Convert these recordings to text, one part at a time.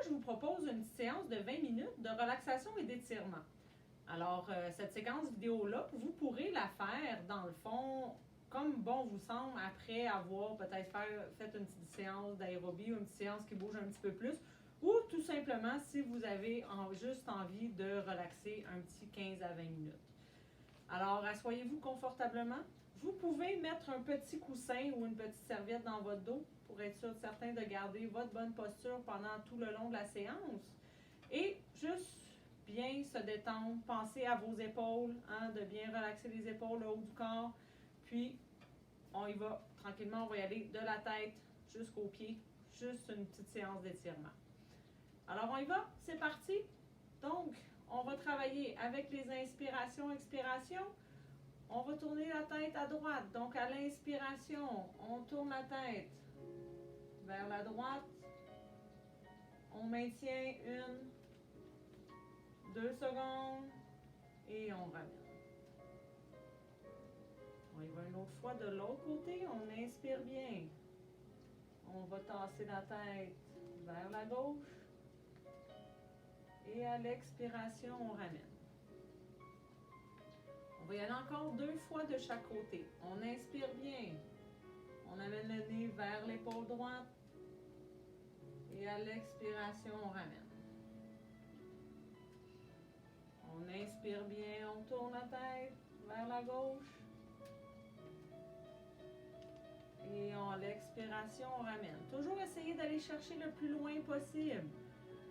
je vous propose une petite séance de 20 minutes de relaxation et d'étirement. Alors, cette séquence vidéo-là, vous pourrez la faire, dans le fond, comme bon vous semble, après avoir peut-être fait une petite séance d'aérobie ou une petite séance qui bouge un petit peu plus, ou tout simplement si vous avez juste envie de relaxer un petit 15 à 20 minutes. Alors, asseyez-vous confortablement. Vous pouvez mettre un petit coussin ou une petite serviette dans votre dos pour être sûr certain de garder votre bonne posture pendant tout le long de la séance. Et juste bien se détendre, pensez à vos épaules, de bien relaxer les épaules, le haut du corps. Puis, on y va tranquillement, on va y aller de la tête jusqu'aux pieds, juste une petite séance d'étirement. Alors, on y va, c'est parti. Donc, on va travailler avec les inspirations, expirations. On va tourner la tête à droite. Donc, à l'inspiration, on tourne la tête vers la droite. On maintient 2 secondes et on ramène. On y va une autre fois de l'autre côté. On inspire bien. On va tasser la tête vers la gauche. Et à l'expiration, on ramène. On va y aller encore 2 fois de chaque côté. On inspire bien. On amène le nez vers l'épaule droite. Et à l'expiration, on ramène. On inspire bien, on tourne la tête vers la gauche. Et à l'expiration, on ramène. Toujours essayer d'aller chercher le plus loin possible.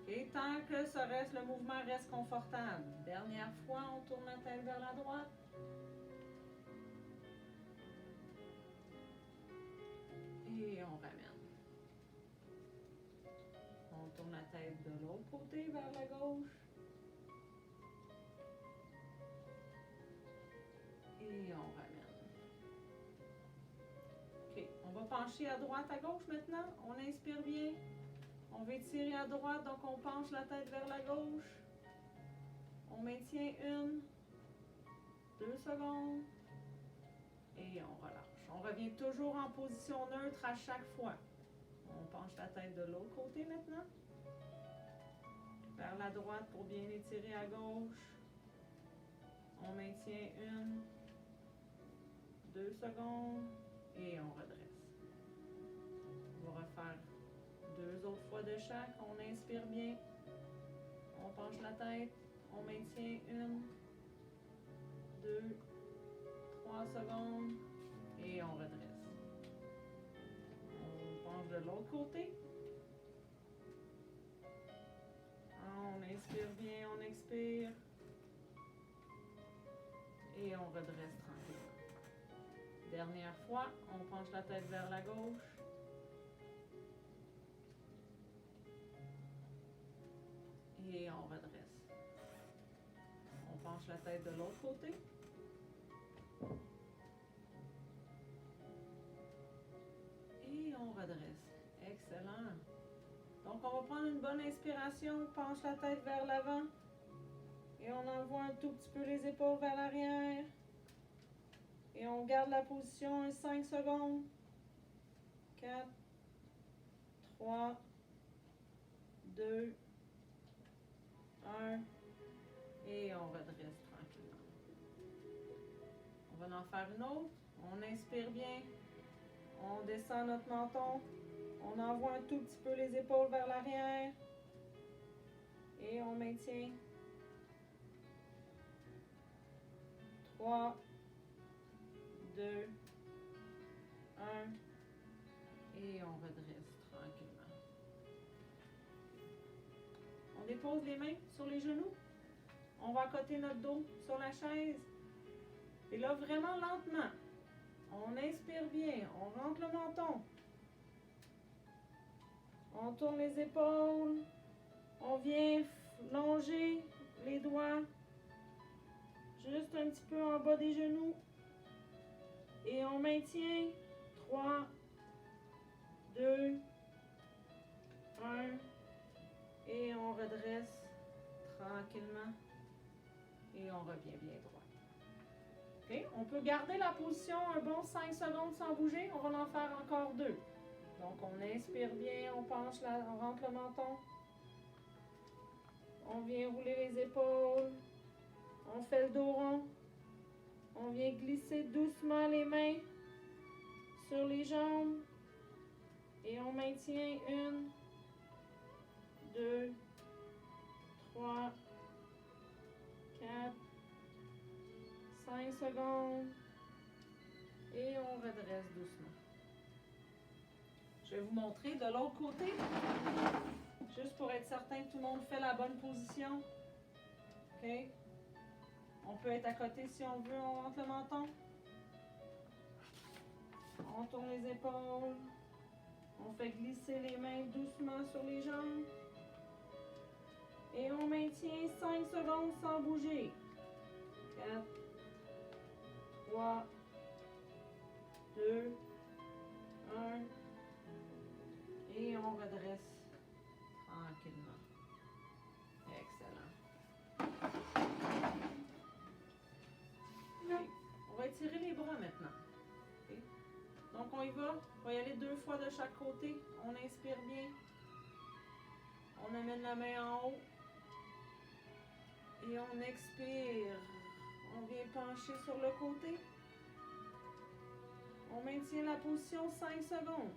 Et tant que le mouvement reste confortable. Dernière fois, on tourne la tête vers la droite. Et on ramène. On tourne la tête de l'autre côté vers la gauche. Et on ramène. OK, on va pencher à droite, à gauche maintenant. On inspire bien. On va étirer à droite, donc on penche la tête vers la gauche. On maintient 2 secondes. Et on relâche. On revient toujours en position neutre à chaque fois. On penche la tête de l'autre côté maintenant. Vers la droite pour bien étirer à gauche. On maintient 2 secondes. Et on redresse. On va refaire 2 autres fois de chaque. On inspire bien. On penche la tête. On maintient 2, 3 secondes. Et on redresse. On penche de l'autre côté. On inspire bien, on expire. Et on redresse tranquillement. Dernière fois, on penche la tête vers la gauche. Et on redresse. On penche la tête de l'autre côté. Et on redresse. Excellent. Donc, on va prendre une bonne inspiration. Penche la tête vers l'avant. Et on envoie un tout petit peu les épaules vers l'arrière. Et on garde la position 5 secondes. 4, 3, 2, 1. Et on redresse tranquillement. On va en faire une autre. On inspire bien. On descend notre menton. On envoie un tout petit peu les épaules vers l'arrière. Et on maintient. 3, 2, 1. Et on redresse tranquillement. On dépose les mains sur les genoux. On va accoter notre dos sur la chaise. Et là, vraiment lentement. On inspire bien. On rentre le menton. On tourne les épaules. On vient longer les doigts. Juste un petit peu en bas des genoux. Et on maintient. 3, 2, 1. Et on redresse tranquillement. Et on revient bien droit. Okay. On peut garder la position un bon 5 secondes sans bouger. On va en faire encore 2. Donc, on inspire bien, on penche, on rentre le menton. On vient rouler les épaules. On fait le dos rond. On vient glisser doucement les mains sur les jambes. Et on maintient 1, 2, 3, 4, 5 secondes. Et on redresse doucement. Je vais vous montrer de l'autre côté. Juste pour être certain que tout le monde fait la bonne position. OK? On peut être à côté si on veut. On rentre le menton. On tourne les épaules. On fait glisser les mains doucement sur les jambes. Et on maintient 5 secondes sans bouger. 4, 3, 2, 1. Et on redresse tranquillement. Excellent. Okay. On va étirer les bras maintenant. Okay. Donc on y va. On va y aller 2 fois de chaque côté. On inspire bien. On amène la main en haut. Et on expire. On vient pencher sur le côté. On maintient la position 5 secondes.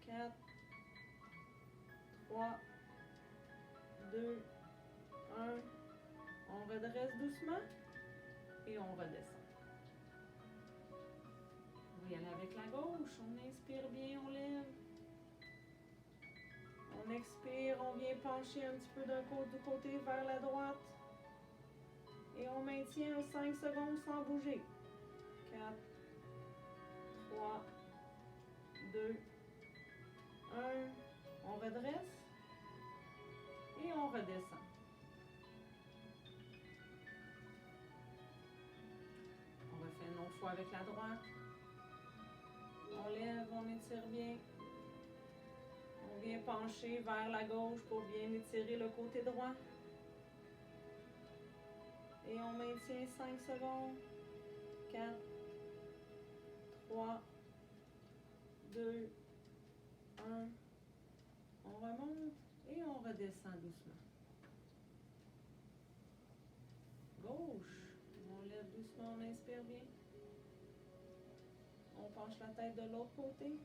4, 3, 2, 1. On redresse doucement et on redescend. On va y aller avec la gauche. On inspire bien, on lève. On expire, on vient pencher un petit peu du côté vers la droite. Et on maintient 5 secondes sans bouger. 4, 3, 2, 1. On redresse. Et on redescend. On refait une autre fois avec la droite. On lève, on étire bien. On vient pencher vers la gauche pour bien étirer le côté droit. Et on maintient 5 secondes. 4, 3, 2, 1. On remonte et on redescend doucement. Gauche. On lève doucement, on inspire bien. On penche la tête de l'autre côté.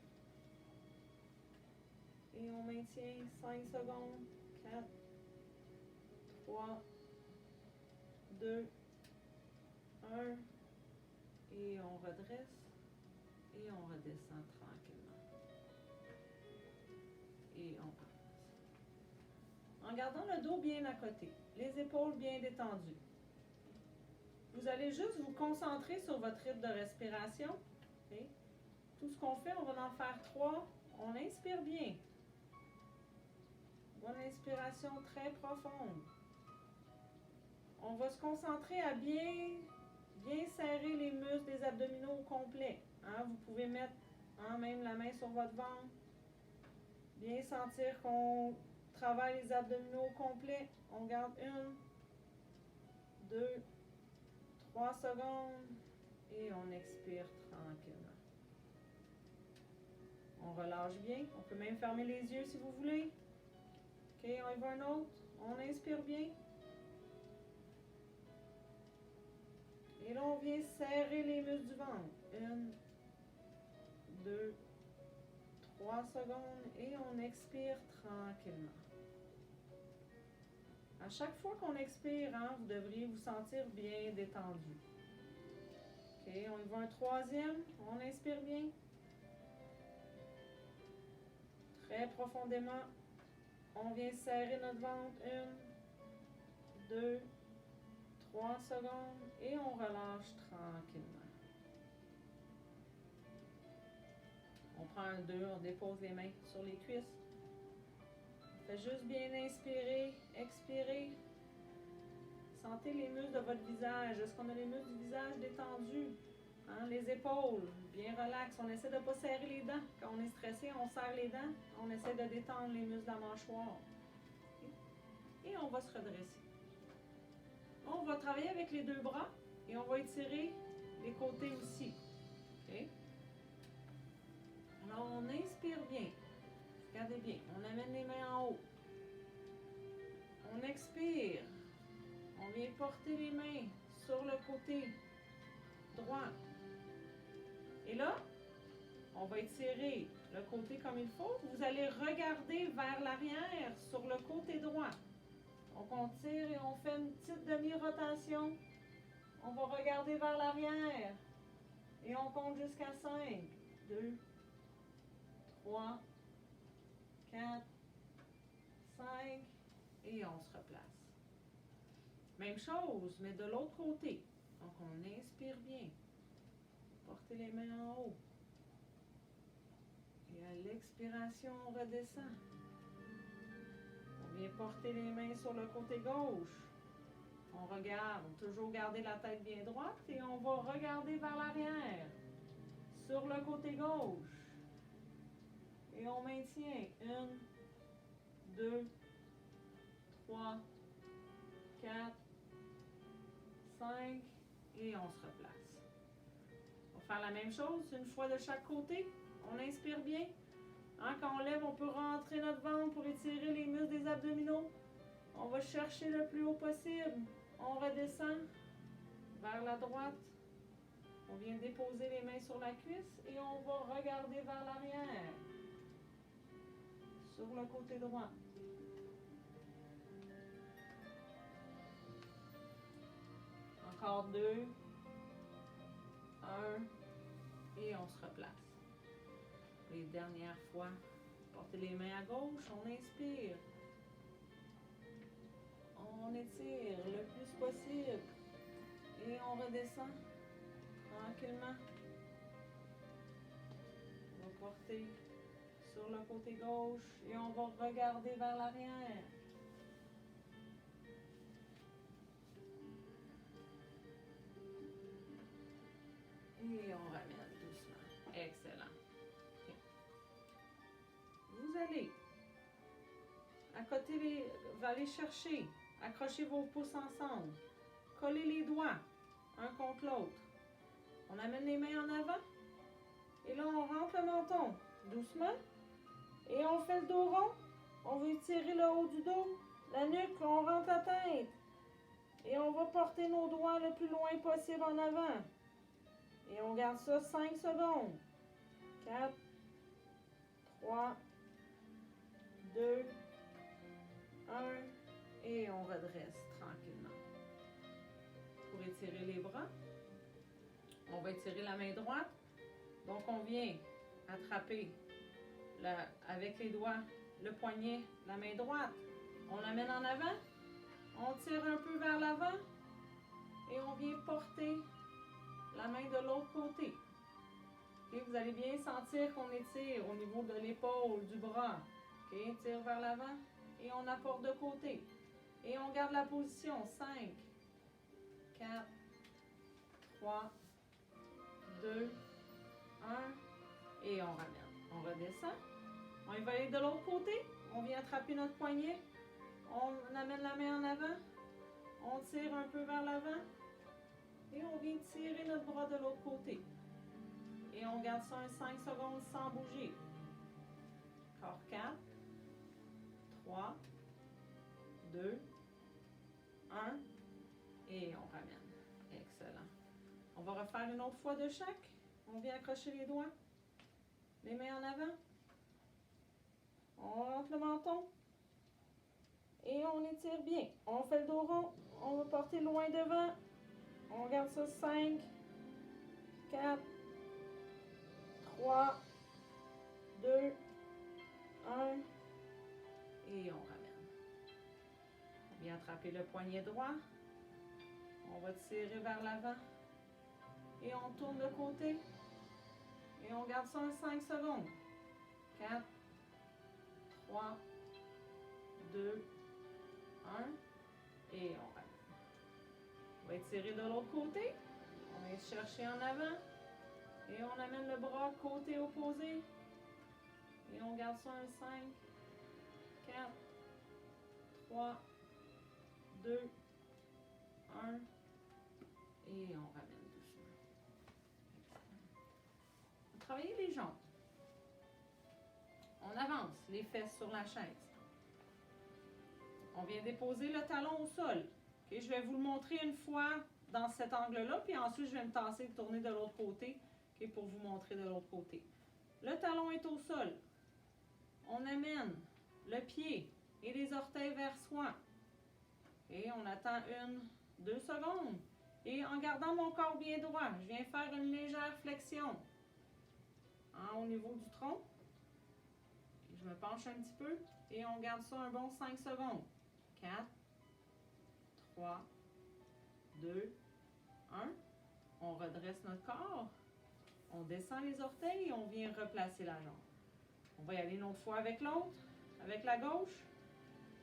Et on maintient 5 secondes. 4, 3, 2, 1. Et on redresse. Et on redescend tranquillement. Et on passe. En gardant le dos bien à côté. Les épaules bien détendues. Vous allez juste vous concentrer sur votre rythme de respiration. Okay? Tout ce qu'on fait, on va en faire 3. On inspire bien. Bonne inspiration très profonde. On va se concentrer à bien serrer les muscles des abdominaux au complet. Hein? Vous pouvez mettre même la main sur votre ventre. Bien sentir qu'on travaille les abdominaux au complet. On garde 1, 2, 3 secondes et on expire tranquillement. On relâche bien. On peut même fermer les yeux si vous voulez. OK, on y va un autre. On inspire bien. Et là, on vient serrer les muscles du ventre. 1, 2, 3 secondes et on expire tranquillement. À chaque fois qu'on expire, vous devriez vous sentir bien détendu. OK, on y va un troisième. On inspire bien. Très profondément. On vient serrer notre ventre. 1, 2, 3 secondes et on relâche tranquillement. On prend un 2, on dépose les mains sur les cuisses. Faites juste bien inspirer, expirer. Sentez les muscles de votre visage. Est-ce qu'on a les muscles du visage détendus? Les épaules, bien relax. On essaie de ne pas serrer les dents. Quand on est stressé, on serre les dents. On essaie de détendre les muscles de la mâchoire. Et on va se redresser. On va travailler avec les 2 bras et on va étirer les côtés aussi. Okay? Alors, on inspire bien. Regardez bien. On amène les mains en haut. On expire. On vient porter les mains sur le côté droit. Et là, on va étirer le côté comme il faut. Vous allez regarder vers l'arrière sur le côté droit. Donc, on tire et on fait une petite demi-rotation. On va regarder vers l'arrière. Et on compte jusqu'à 5. 2, 3, 4, 5. Et on se replace. Même chose, mais de l'autre côté. Donc, on inspire bien. Portez les mains en haut. Et à l'expiration, on redescend. On vient porter les mains sur le côté gauche. On regarde, toujours garder la tête bien droite et on va regarder vers l'arrière, sur le côté gauche. Et on maintient. 1, 2, 3, 4, 5 et on se replace. On va faire la même chose, une fois de chaque côté. On inspire bien. Hein, quand on lève, on peut rentrer notre ventre pour étirer les muscles des abdominaux. On va chercher le plus haut possible. On redescend vers la droite. On vient déposer les mains sur la cuisse et on va regarder vers l'arrière. Sur le côté droit. Encore 2. 1. Et on se replace. Les dernières fois, portez les mains à gauche, on inspire. On étire le plus possible. Et on redescend tranquillement. On va porter sur le côté gauche et on va regarder vers l'arrière. Et on ramène doucement. Excellent. Okay. Vous allez vous allez chercher, accrochez vos pouces ensemble, collez les doigts un contre l'autre. On amène les mains en avant et là on rentre le menton doucement et on fait le dos rond. On veut étirer le haut du dos, la nuque, on rentre la tête et on va porter nos doigts le plus loin possible en avant. Et on garde ça 5 secondes. 4, 3, 2, 1. Et on redresse tranquillement. Pour étirer les bras, on va étirer la main droite. Donc, on vient attraper avec les doigts le poignet, la main droite. On l'amène en avant. On tire un peu vers l'avant. Et on vient porter la main de l'autre côté. Okay, vous allez bien sentir qu'on étire au niveau de l'épaule, du bras. Okay, tire vers l'avant et on apporte de côté. Et on garde la position. 5, 4, 3, 2, 1. Et on ramène. On redescend. On va aller de l'autre côté. On vient attraper notre poignet. On amène la main en avant. On tire un peu vers l'avant. Et on vient tirer notre bras de l'autre côté. Et on garde ça un 5 secondes sans bouger. Encore 4, 3, 2, 1. Et on ramène. Excellent. On va refaire une autre fois de chaque. On vient accrocher les doigts. Les mains en avant. On rentre le menton. Et on étire bien. On fait le dos rond. On va porter loin devant. On garde ça 5, 4, 3, 2, 1. Et on ramène. On vient attraper le poignet droit. On va tirer vers l'avant. Et on tourne de côté. Et on garde ça un 5 secondes. 4, 3, 2, 1. Et on ramène. On va étirer de l'autre côté. On va chercher en avant. Et on amène le bras côté opposé. Et on garde ça un 5, 4, 3, 2, 1. Et on ramène doucement. Travaillez les jambes. On avance les fesses sur la chaise. On vient déposer le talon au sol. Okay, je vais vous le montrer une fois dans cet angle-là, puis ensuite je vais me tasser et tourner de l'autre côté, okay, pour vous montrer de l'autre côté. Le talon est au sol. On amène le pied et les orteils vers soi. Et on attend 1-2 secondes. Et en gardant mon corps bien droit, je viens faire une légère flexion au niveau du tronc. Je me penche un petit peu et on garde ça un bon 5 secondes. 4, 3, 2, 1. On redresse notre corps. On descend les orteils et on vient replacer la jambe. On va y aller une autre fois avec l'autre, avec la gauche.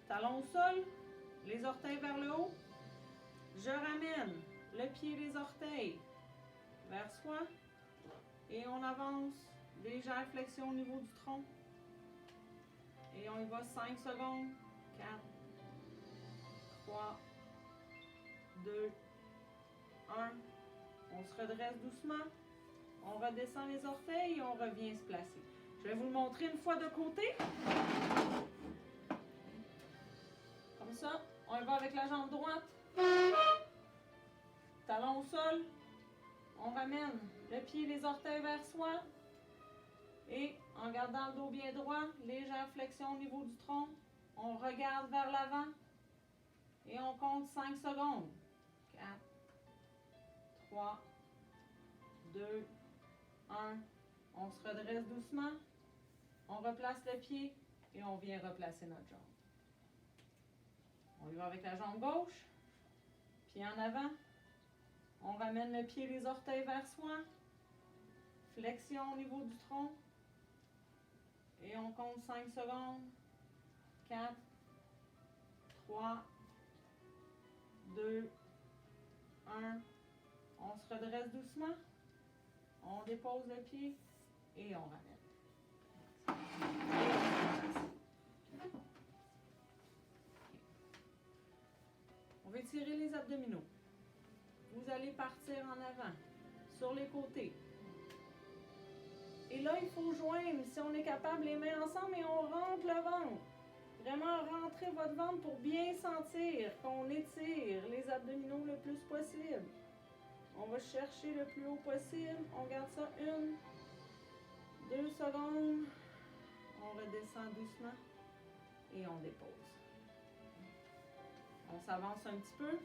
Talon au sol, les orteils vers le haut. Je ramène le pied et les orteils vers soi et on avance. Légère flexion au niveau du tronc. Et on y va 5 secondes. 4, 3, 2, 1. On se redresse doucement. On redescend les orteils et on revient se placer. Je vais vous le montrer une fois de côté. Comme ça, on y va avec la jambe droite. Talon au sol. On ramène le pied et les orteils vers soi. Et en gardant le dos bien droit, légère flexion au niveau du tronc. On regarde vers l'avant. Et on compte 5 secondes. 4, 3, 2, 1. On se redresse doucement. On replace le pied et on vient replacer notre jambe. On y va avec la jambe gauche. Pied en avant. On ramène le pied et les orteils vers soi. Flexion au niveau du tronc. Et on compte 5 secondes. 4, 3, 2, 1. On se redresse doucement. On dépose le pied et on ramène. On va étirer les abdominaux. Vous allez partir en avant, sur les côtés. Et là, il faut joindre, si on est capable, les mains ensemble et on rentre le ventre. Vraiment rentrez votre ventre pour bien sentir qu'on étire les abdominaux le plus possible. On va chercher le plus haut possible. On garde ça 1-2 secondes. On redescend doucement et on dépose. On s'avance un petit peu.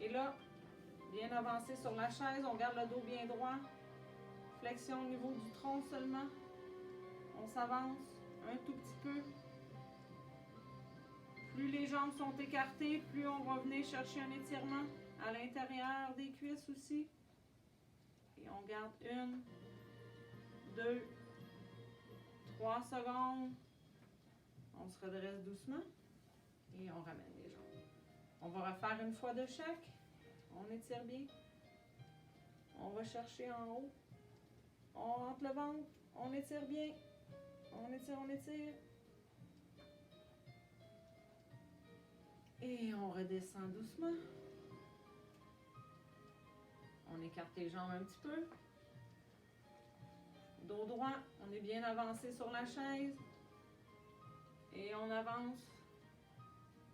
Et là, bien avancé sur la chaise, on garde le dos bien droit. Flexion au niveau du tronc seulement. On s'avance un tout petit peu. Plus les jambes sont écartées, plus on va venir chercher un étirement à l'intérieur des cuisses aussi. Et on garde 1-2 3 secondes. On se redresse doucement et on ramène les jambes. On va refaire une fois de chaque. On étire bien. On va chercher en haut. On rentre le ventre. On étire bien. On étire, on étire. Et on redescend doucement. On écarte les jambes un petit peu. Dos droit, on est bien avancé sur la chaise. Et on avance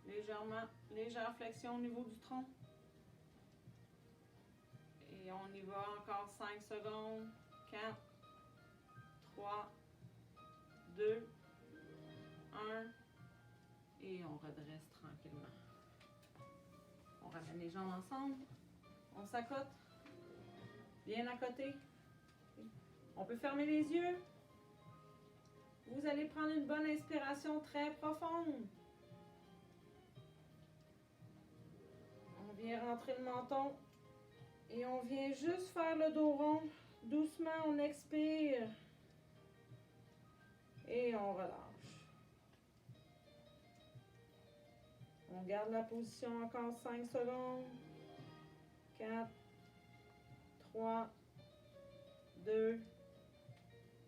légèrement, légère flexion au niveau du tronc. Et on y va encore 5 secondes. 4, 3, 2, 1. Et on redresse tranquillement. On ramène les jambes ensemble. On s'accote. Bien à côté. On peut fermer les yeux. Vous allez prendre une bonne inspiration très profonde. On vient rentrer le menton. Et on vient juste faire le dos rond. Doucement, on expire. Et on relâche. On garde la position encore 5 secondes. 4, 3, 2,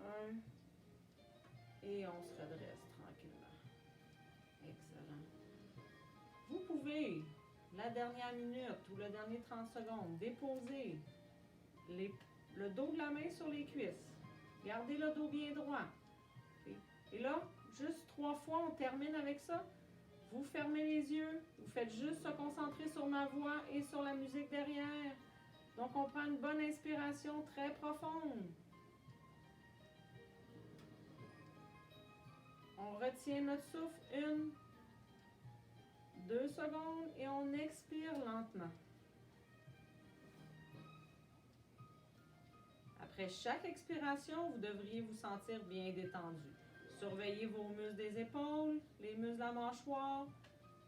1. Et on se redresse tranquillement. Excellent. Vous pouvez, la dernière minute ou le dernier 30 secondes, déposer le dos de la main sur les cuisses. Gardez le dos bien droit. Et là, juste 3 fois, on termine avec ça. Vous fermez les yeux. Vous faites juste se concentrer sur ma voix et sur la musique derrière. Donc, on prend une bonne inspiration très profonde. On retient notre souffle 1, 2 secondes et on expire lentement. Après chaque expiration, vous devriez vous sentir bien détendu. Surveillez vos muscles des épaules, les muscles de la mâchoire.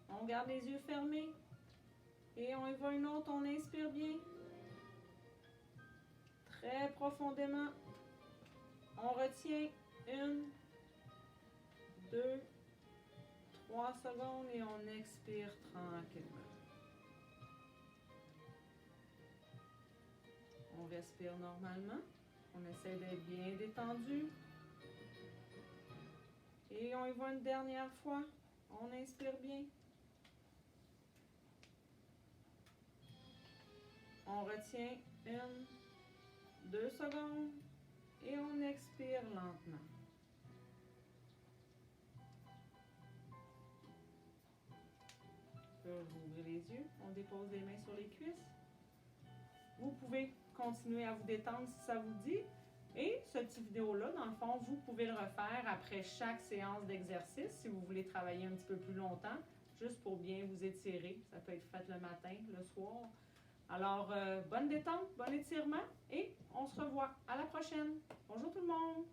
On garde les yeux fermés. Et on y va une autre, on inspire bien. Très profondément. On retient 1, 2, 3 secondes et on expire tranquillement. On respire normalement. On essaie d'être bien détendu. Et on y va une dernière fois. On inspire bien. On retient 1, 2 secondes et on expire lentement. Vous ouvrez les yeux, on dépose les mains sur les cuisses. Vous pouvez continuer à vous détendre si ça vous dit. Et ce petit vidéo-là, dans le fond, vous pouvez le refaire après chaque séance d'exercice si vous voulez travailler un petit peu plus longtemps, juste pour bien vous étirer. Ça peut être fait le matin, le soir. Alors, bonne détente, bon étirement et on se revoit. À la prochaine. Bonjour tout le monde.